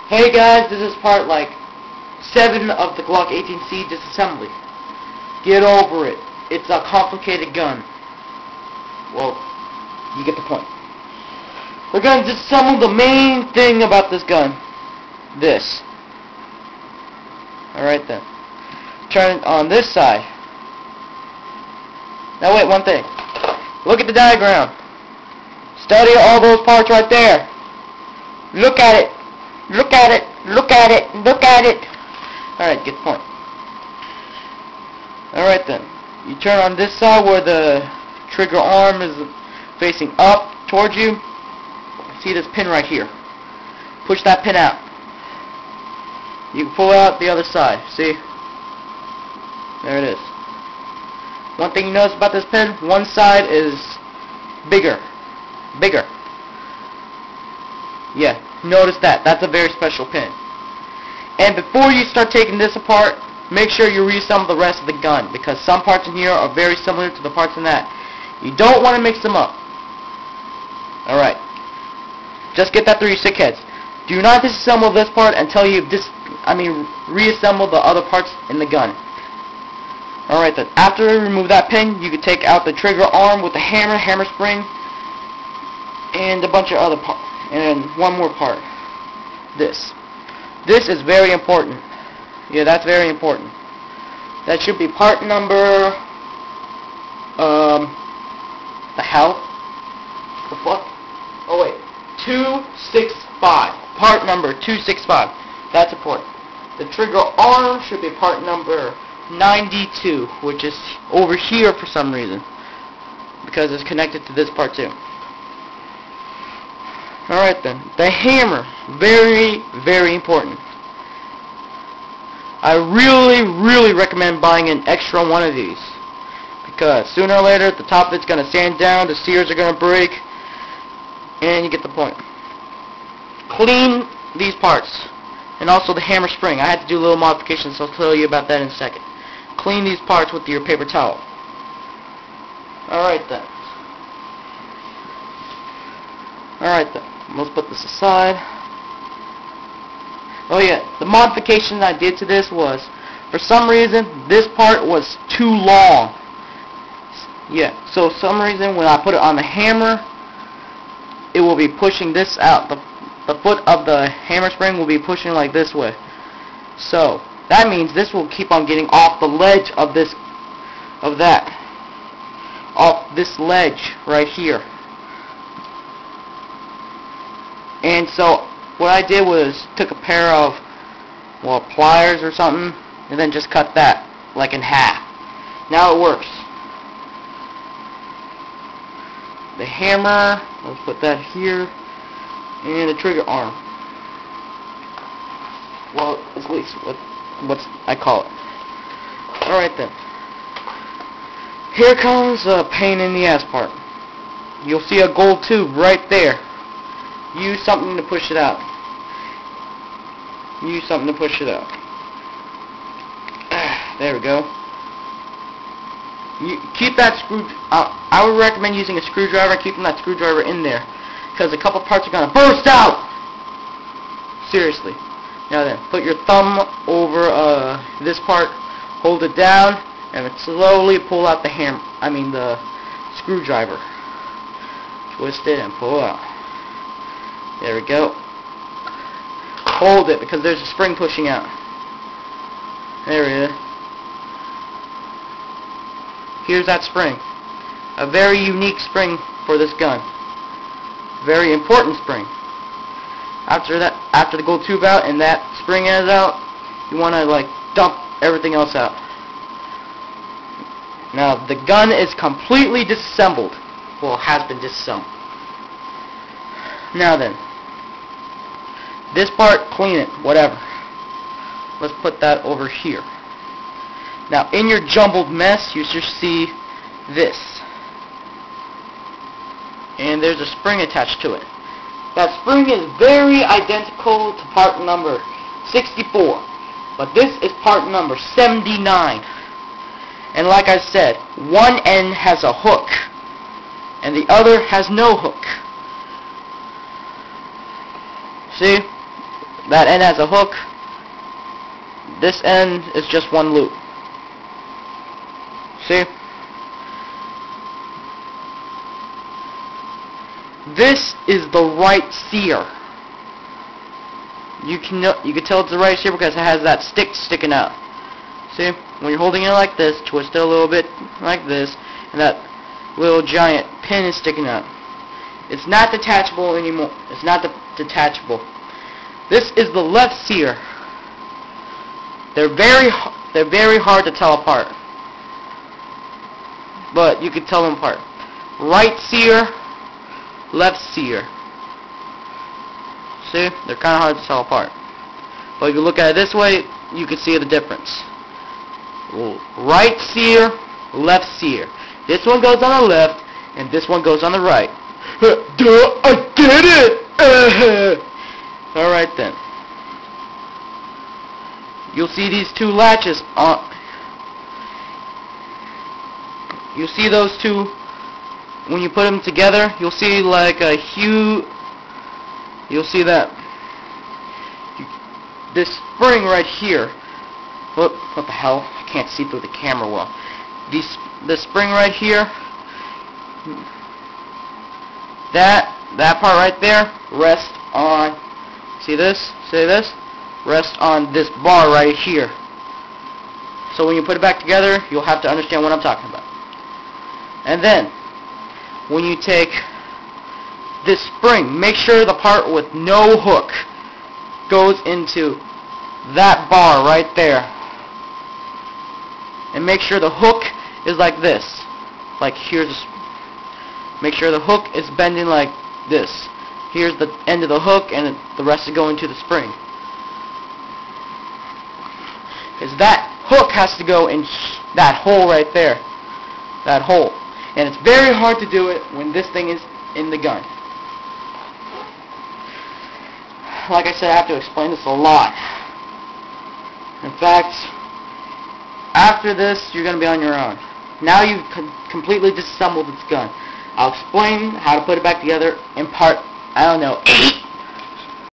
Hey guys, this is part like 7 of the Glock 18C disassembly. Get over it. It's a complicated gun. Well, you get the point. We're going to disassemble the main thing about this gun. This. Alright then. Turn it on this side. Now wait, one thing. Look at the diagram. Study all those parts right there. Look at it. Look at it. Look at it. Look at it. Alright, get the point. Alright then. You turn on this side where the trigger arm is facing up towards you. See this pin right here. Push that pin out. You can pull out the other side. See? There it is. One thing you notice about this pin, one side is bigger. Bigger. Yeah, notice that. That's a very special pin. And before you start taking this apart, make sure you reassemble the rest of the gun, because some parts in here are very similar to the parts in that. You don't want to mix them up. Alright. Just get that through your sick heads. Do not disassemble this part until you've reassemble the other parts in the gun. Alright then. After you remove that pin, you can take out the trigger arm with the hammer spring, and a bunch of other parts. And one more part. This. This is very important. Yeah, that's very important. That should be part number... the hell? The fuck? Oh wait. 265. Part number 265. That's important. The trigger arm should be part number 92, which is over here for some reason, because it's connected to this part too. Alright then. The hammer. Very, very important. I really recommend buying an extra one of these, because sooner or later the top of it's going to sand down, the sears are going to break, and you get the point. Clean these parts, and also the hammer spring. I had to do a little modifications, so I'll tell you about that in a second. Clean these parts with your paper towel. Alright then. Alright then. Let's put this aside. Oh yeah, the modification I did to this was, for some reason, this part was too long. Yeah, so for some reason when I put it on the hammer, it will be pushing this out. The foot of the hammer spring will be pushing like this way. So, that means this will keep on getting off the ledge of this, off this ledge right here. And so, what I did was took a pair of, well, pliers or something, and then just cut that, like in half. Now it works. The hammer, let's put that here, and the trigger arm. Well, at least what I call it. Alright then. Here comes a pain in the ass part. You'll see a gold tube right there. Use something to push it out. Use something to push it out. There we go. You keep that screw. I would recommend using a screwdriver, keeping that screwdriver in there, because a couple parts are gonna burst out. Seriously. Now then, put your thumb over this part, hold it down, and then slowly pull out the the screwdriver. Twist it and pull out. There we go. Hold it, because there's a spring pushing out. There it is. Here's that spring. A very unique spring for this gun. Very important spring. After the gold tube out and that spring is out, you want to like dump everything else out. Now the gun is completely disassembled. Well, has been disassembled. Now then. This part, clean it, whatever. Let's put that over here. Now, in your jumbled mess, you should see this. And there's a spring attached to it. That spring is very identical to part number 64. But this is part number 79. And like I said, one end has a hook, and the other has no hook. See? That end has a hook. This end is just one loop. See? This is the right sear. You can tell it's the right sear because it has that stick sticking out. See? When you're holding it like this, twist it a little bit like this, and that little giant pin is sticking out. It's not detachable anymore. It's not detachable. This is the left sear. They're very hard to tell apart, but you can tell them apart. Right sear, left sear. See? They're kind of hard to tell apart. But if you look at it this way, you can see the difference. Right sear, left sear. This one goes on the left, and this one goes on the right. Duh, I did it! Alright then. You'll see these two latches on. You see those two, when you put them together, you'll see like a huge, you'll see that this spring right here. What the hell? I can't see through the camera well. This spring right here, that part right there rests on, see this? See this? Rests on this bar right here. So when you put it back together, you'll have to understand what I'm talking about. And then, when you take this spring, make sure the part with no hook goes into that bar right there. And make sure the hook is like this. Like here's, make sure the hook is bending like this. Here's the end of the hook, and the rest is going to the spring. Because that hook has to go in that hole right there. That hole. And it's very hard to do it when this thing is in the gun. Like I said, I have to explain this a lot. In fact, after this, you're going to be on your own. Now you've completely disassembled this gun. I'll explain how to put it back together in part, I don't know, 8.